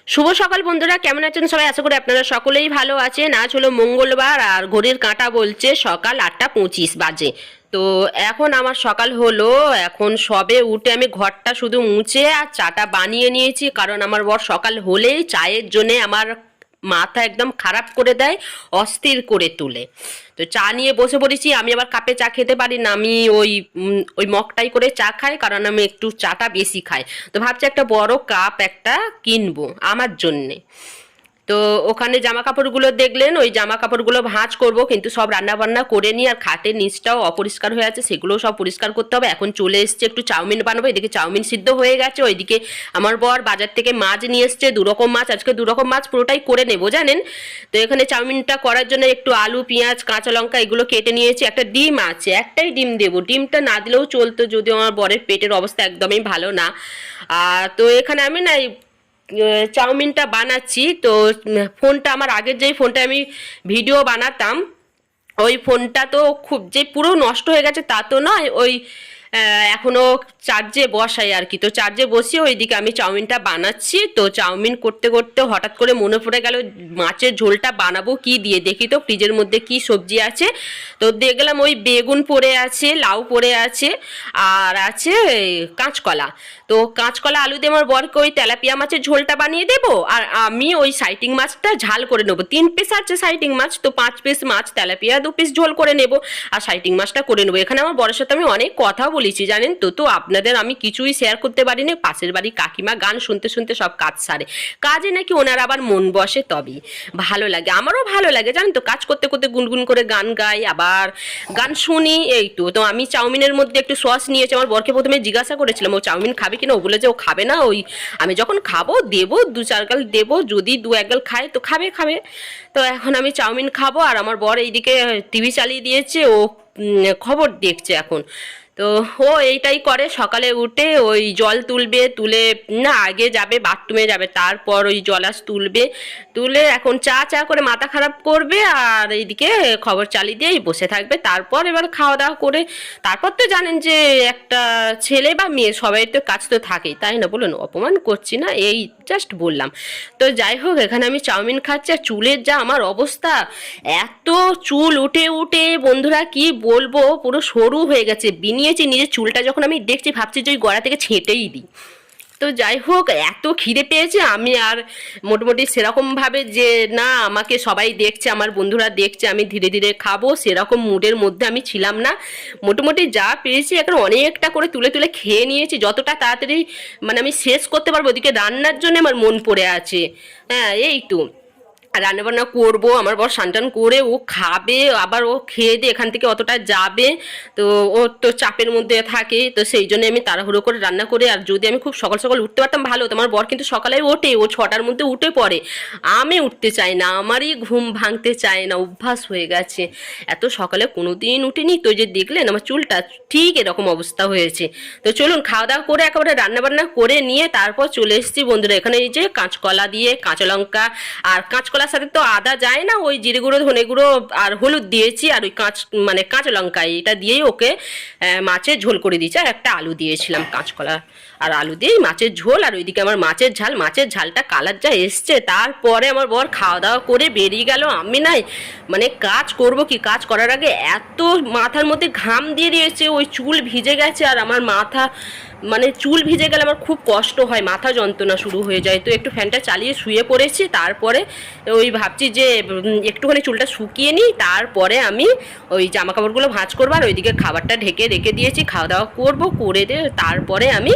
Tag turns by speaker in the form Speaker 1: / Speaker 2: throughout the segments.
Speaker 1: শুভ সকাল বন্ধুরা, কেমন আছেন সবাই? আশা করি আপনারা সকলেই ভালো আছেন। আজ হলো মঙ্গলবার আর ঘড়ির কাঁটা বলছে সকাল 8:25 বাজে। তো এখন আমার সকাল হলো, এখন সবে উঠে আমি ঘরটা শুধু মুছে আর চাটা বানিয়ে নিয়েছি, কারণ আমার বর সকাল হলেই চায়ের জন্যে আমার মাথা একদম খারাপ করে দেয়, অস্থির করে তোলে। তো চা নিয়ে বসে পড়েছি। আমি আবার কাপে চা খেতে পারি না, আমি ওই মগটাই করে চা খাই, কারণ আমি একটু চাটা বেশি খাই। তো ভাবছি একটা বড় কাপ একটা কিনবো আমার জন্যে। তো ওখানে জামা কাপড়গুলো দেখলেন, ওই জামা কাপড়গুলো ভাঁজ করব, কিন্তু সব রান্না বান্না করে নিই। আর খাটের নিচটাও অপরিষ্কার হয়ে আছে, সেগুলোও সব পরিষ্কার করতে হবে। এখন চলে এসছে একটু চাউমিন বানাবো। এদিকে চাউমিন সিদ্ধ হয়ে গেছে, ওইদিকে আমার বর বাজার থেকে মাছ নিয়ে এসছে, 2 রকম মাছ। আজকে 2 রকম মাছ পুরোটাই করে নেবো জানেন। তো এখানে চাউমিনটা করার জন্য একটু আলু, পেঁয়াজ, কাঁচা লঙ্কা এগুলো কেটে নিয়েছি। একটা ডিম আছে, একটাই ডিম দেবো। ডিমটা না দিলেও চলতো, যদিও আমার বরের পেটের অবস্থা একদমই ভালো না। তো এখানে আমি না চাউমিনটা বানাচ্ছি। তো ফোনটা আমার আগের যেই ফোনটা আমি ভিডিও বানাতাম, ওই ফোনটা তো খুব যে পুরো নষ্ট হয়ে গেছে তা তো নয়, ওই এখনো চার্জে বসাই আর কি। তো চার্জে বসিয়ে ওইদিকে আমি চাউমিনটা বানাচ্ছি। তো চাউমিন করতে করতে হঠাৎ করে মনে পড়ে গেল মাছের ঝোলটা বানাবো কি দিয়ে। দেখি তো ফ্রিজের মধ্যে কি সবজি আছে। তো দেখলাম ওই বেগুন পড়ে আছে, লাউ পড়ে আছে, আর আছে কাঁচকলা। তো কাঁচকলা আলু দিয়ে আমার বরকে ওই তেলাপিয়া মাছের ঝোলটা বানিয়ে দেবো, আর আমি ওই সাইটিং মাছটা ঝাল করে নেবো। 3 পিস আছে সাইটিং মাছ, তো 5 পিস মাছ তেলাপিয়া 2 পিস ঝোল করে নেবো, আর সাইটিং মাছটা করে নেবো। এখানে আমার বরের সাথে আমি অনেক কথা বলেছি জানেন তো। তো আপনাদের আমি কিছুই শেয়ার করতে পারিনি। পাশের বাড়ি কাকিমা গান শুনতে শুনতে সব কাজ সারে। কাজে নাকি ওনার আবার মন বসে, তবেই ভালো লাগে। আমারও ভালো লাগে জানেন তো, কাজ করতে করতে গুনগুন করে গান গাই, আবার গান শুনি। এই তো তো আমি চাউমিনের মধ্যে একটু সস নিয়েছি। আমার বরকে প্রথমে জিজ্ঞাসা করেছিলাম ও চাউমিন খাবে কিনা, ও বলে যে ও খাবে না। ওই আমি যখন খাবো দেবো, 2-4 গাল দেবো, যদি 2-1 গাল খায় তো খাবে খাবে। তো এখন আমি চাউমিন খাবো, আর আমার বর এইদিকে টিভি চালিয়ে দিয়েছে, ও খবর দেখছে এখন। তো ও এইটাই করে, সকালে উঠে ওই জল তুলবে, তুলে না আগে যাবে বাথরুমে যাবে, তারপর ওই জলাস তুলবে, তুলে এখন চা চা করে মাথা খারাপ করবে, আর এইদিকে খবর চালিয়ে দিয়েই বসে থাকবে। তারপর এবার খাওয়া দাওয়া করে তারপর তো জানেন যে একটা ছেলে বা মেয়ে সবাই তো কাজ তো থাকেই, তাই না বলুন? অপমান করছি না, এই জাস্ট বললাম। তো যাই হোক, এখানে আমি চাউমিন খাচ্ছি, আর চুলের যা আমার অবস্থা, এত চুল উঠে উঠে বন্ধুরা কি বলবো, পুরো সরু হয়ে গেছে। বিনিয়েছি নিজের চুলটা, যখন আমি দেখছি ভাবছি যে ওই গড়া থেকে ছেঁটেই দিই। তো যাই হোক, এত খিদে পেয়েছে, আমি আর মোটামুটি সেরকমভাবে যে না আমাকে সবাই দেখছে, আমার বন্ধুরা দেখছে, আমি ধীরে ধীরে খাবো সেরকম মুডের মধ্যে আমি ছিলাম না। মোটামুটি যা পেয়েছি এখন অনেকটা করে তুলে তুলে খেয়ে নিয়েছি, যতটা তাড়াতাড়ি মানে আমি শেষ করতে পারবো। ওদিকে রান্নার জন্য আমার মন পড়ে আছে। হ্যাঁ এই তো রান্না বান্না করবো, আমার বর স্নান করে ও খাবে, আবার ও খেয়ে দিয়ে এখান থেকে অতটা যাবে। তো ও তো চাপের মধ্যে থাকে, তো সেই জন্য আমি তাড়াহুড়ো করে রান্না করে। আর যদি আমি খুব সকাল সকাল উঠতে পারতাম ভালো হতো। আমার বর কিন্তু সকালে ওঠে, ও 6টার মধ্যে উঠে পড়ে। আমি উঠতে চাই না, আমারই ঘুম ভাঙতে চায় না, অভ্যাস হয়ে গেছে। এত সকালে কোনোদিন উঠিনি। তো যে দেখলেন আমার চুলটা ঠিক এরকম অবস্থা হয়েছে। তো চলুন খাওয়া দাওয়া করে একেবারে রান্না বান্না করে নিয়ে তারপর চলে এসেছি বন্ধুরা। এখানে এই যে কাঁচকলা দিয়ে কাঁচা লঙ্কা, আর কাঁচকলার সাথে তো আদা যায় না, ওই জিরে গুঁড়ো, ধনে গুঁড়ো আর হলুদ দিয়েছি, আর ওই মানে কাঁচা লঙ্কা এটা দিয়েই ওকে মাছের ঝোল করে দিয়েছি। আর একটা আলু দিয়েছিলাম, কাঁচকলা আর আলু দিয়েই মাছের ঝোল। আর ওইদিকে আমার মাছের ঝাল, মাছের ঝালটা কালার যা এসছে। তারপরে আমার বর খাওয়া দাওয়া করে বেরিয়ে গেল। আমি নাই মানে কাজ করব কি, কাজ করার আগে এত মাথার মধ্যে ঘাম দিয়ে দিয়েছে, ওই চুল ভিজে গেছে। আর আমার মাথা মানে চুল ভিজে গেলে আমার খুব কষ্ট হয়, মাথা যন্ত্রণা শুরু হয়ে যায়। তো একটু ফ্যানটা চালিয়ে শুয়ে পড়েছি। তারপরে ওই ভাবছি যে একটুখানি চুলটা শুকিয়ে নিই, তারপরে আমি ওই জামা কাপড়গুলো ভাঁজ করবো। আর ওইদিকে খাবারটা ঢেকে রেখে দিয়েছি, খাওয়া দাওয়া করবো, করে দিয়ে তারপরে আমি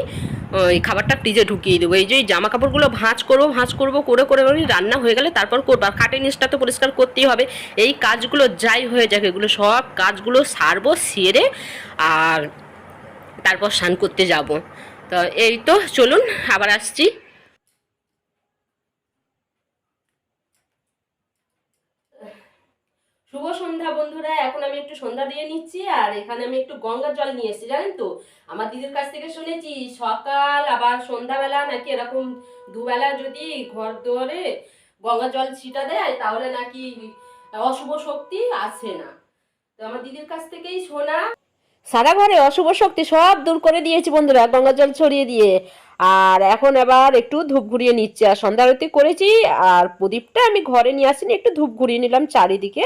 Speaker 1: ওই খাবারটা ফ্রিজে ঢুকিয়ে দেবো। এই যে জামা কাপড়গুলো ভাঁজ করবো করে করে রান্না হয়ে গেলে তারপর করবো। আর খাটের নিচটা তো পরিষ্কার করতেই হবে। এই কাজগুলো যাই হয়ে যাক, এগুলো সব কাজগুলো সারবো, সেরে আর তারপর স্নান করতে যাব। তো এই তো চলুন আবার আসছি। শুভ সন্ধ্যা বন্ধুরা, এখন আমি একটু সন্ধ্যা দিয়ে নিচ্ছি। আর এখানে আমি একটু গঙ্গার জল নিয়ে এসেছি জানেন তো। আমার দিদির কাছ থেকে শুনেছি সকাল আবার সন্ধ্যাবেলা নাকি এরকম দুবেলা যদি ঘর দুয়ারে গঙ্গার জল ছিটা দেয় তাহলে নাকি অশুভ শক্তি আসে না। তো আমার দিদির কাছ থেকেই শোনা। সারা ঘরে অশুভ শক্তি সব দূর করে দিয়েছি বন্ধুরা গঙ্গা জল ছড়িয়ে দিয়ে। আর এখন আবার একটু ধূপ ঘুরিয়ে নিচ্ছে, আর সন্ধ্যা আরতি করেছি আর প্রদীপটা আমি ঘরে নিয়ে আসিনি, একটু ধূপ ঘুরিয়ে নিলাম চারিদিকে।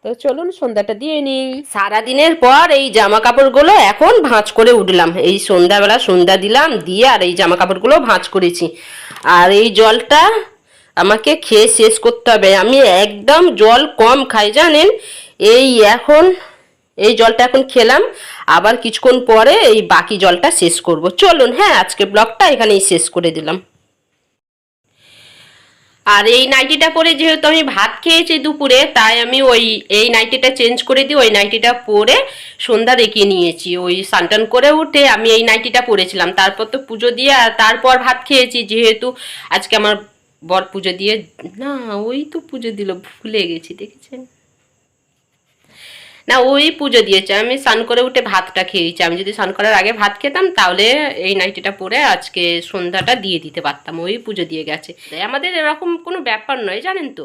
Speaker 1: তো চলুন সন্ধ্যাটা দিয়ে নিই। সারাদিনের পর এই জামা কাপড়গুলো এখন ভাঁজ করে উঠলাম, এই সন্ধ্যাবেলা সন্ধ্যা দিলাম দিয়ে আর এই জামা কাপড়গুলো ভাঁজ করেছি। আর এই জলটা আমাকে খেয়ে শেষ করতে হবে, আমি একদম জল কম খাই জানেন। এই এখন এই জলটা এখন খেলাম, আবার কিছুক্ষণ পরে এই বাকি জলটা শেষ করব। চলুন হ্যাঁ, আজকে ব্লগটা এখানেই শেষ করে দিলাম। আর এই নাইটিটা পরে যেহেতু আমি ভাত খেয়েছি দুপুরে, তাই আমি এই নাইটিটা চেঞ্জ করে দিই, ওই নাইটিটা পরে সন্ধ্যা দেখিয়ে নিয়েছি। ওই স্নান করে উঠে আমি এই নাইটিটা পরেছিলাম, তারপর তো পুজো দিয়ে আর তারপর ভাত খেয়েছি, যেহেতু আজকে আমার বর পুজো দিয়ে, না ওই তো পুজো দিল, ভুলে গেছি দেখেছেন, না ওই পুজো দিয়েছে, আমি স্নান করে উঠে ভাতটা খেয়েছি। আমি যদি স্নান করার আগে ভাত খেতাম তাহলে এই নাইটিটা পরে আজকে সন্ধ্যাটা দিয়ে দিতে পারতাম, ওই পুজো দিয়ে গেছে। আমাদের এরকম কোনো ব্যাপার নয় জানেন তো,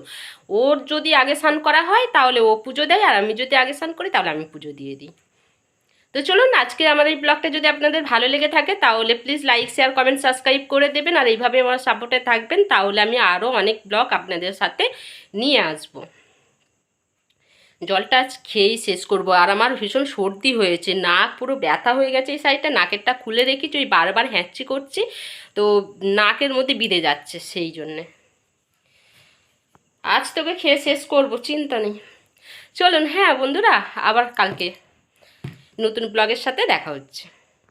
Speaker 1: ওর যদি আগে স্নান করা হয় তাহলে ও পুজো দেয়, আর আমি যদি আগে স্নান করি তাহলে আমি পুজো দিয়ে দিই। তো চলুন, আজকে আমার এই ব্লগটা যদি আপনাদের ভালো লেগে থাকে তাহলে please like share comment subscribe করে দেবেন, আর এইভাবে আমার সাপোর্টে থাকবেন, তাহলে আমি আরও অনেক ব্লগ আপনাদের সাথে নিয়ে আসবো। জলটা আজ খেয়েই শেষ করবো। আর আমার ভীষণ সর্দি হয়েছে, নাক পুরো ব্যথা হয়ে গেছে, এই সাইডটা নাকেরটা খুলে রেখেছি, ওই বারবার হ্যাঁচি করছি, তো নাকের মধ্যে বিঁধে যাচ্ছে, সেই জন্যে আজ তোকে খেয়ে শেষ করবো, চিন্তা নেই। চলুন হ্যাঁ বন্ধুরা, আবার কালকে নতুন ব্লগের সাথে দেখা হচ্ছে।